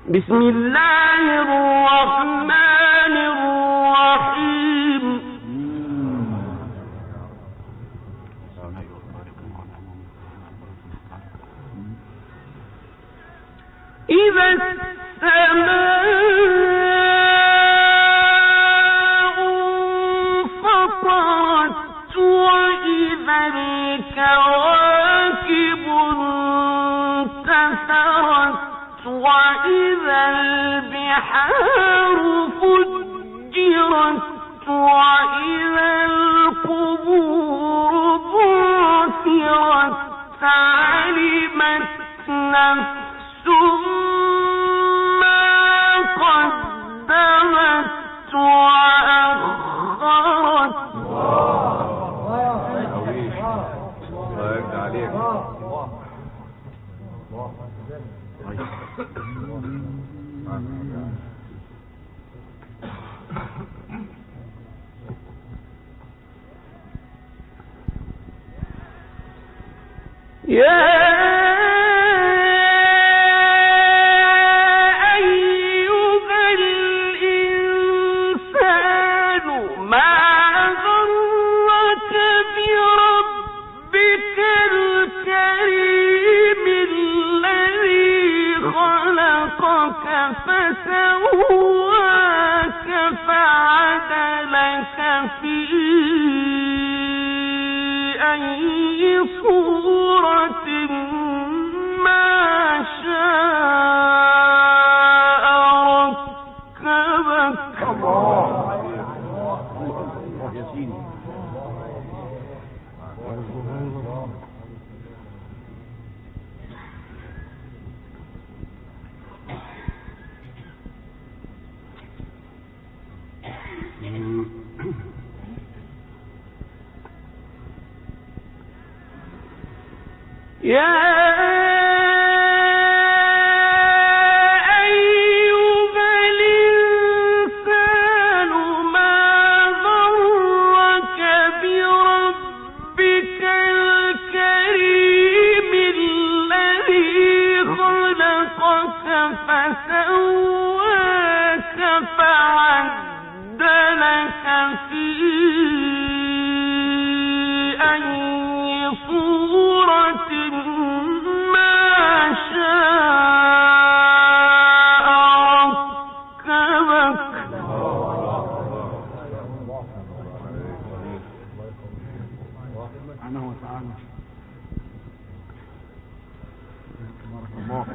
بسم الله الرحمن الرحيم. إذا السماء انفطرت وإذا الكواكب انتثرت وإذا البحار فجرت وإذا القبور بعثرت علمت نفس ما قدمت وأخرت. يا أيها الإنسان ما غرك بربك الكريم الذي خلقك فسواك فعدلك في أي صورة ما شاء ركبك. يا أيها الإنسان ما غرك بربك الكريم الذي خلقك فسواك فعدلك في أي صورة ما شاء ركبك.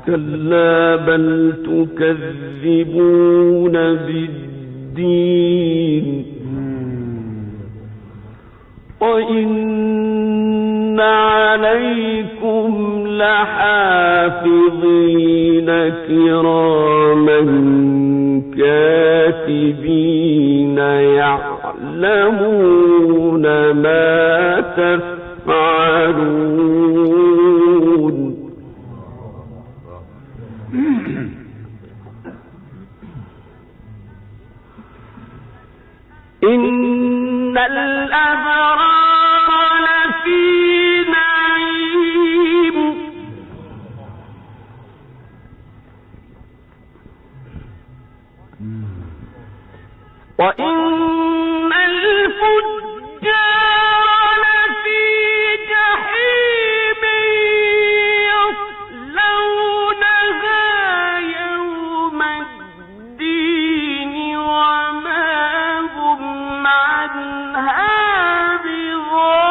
كلا بل تكذبون بالدين وإن عليكم لحافظين كراما كاتبين يعلمون ما تفعلون. إن الأبرار لفي نعيم وإن الفجار لفي جحيم يصلونها يوم الدين وما هم عنها بغائبين.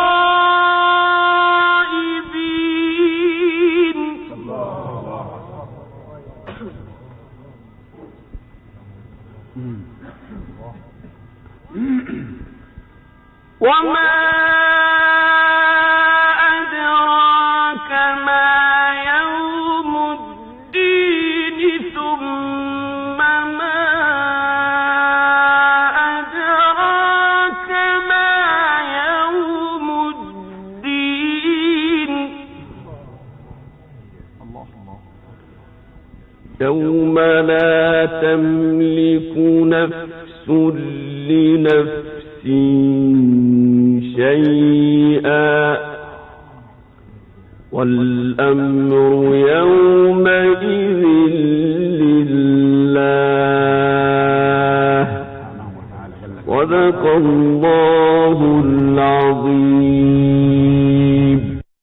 وما أدراك ما يوم الدين ثم ما أدراك ما يوم الدين. يوم لا تملك نفس لنفس شيئا والأمر يومئذ لله. صدق الله العظيم.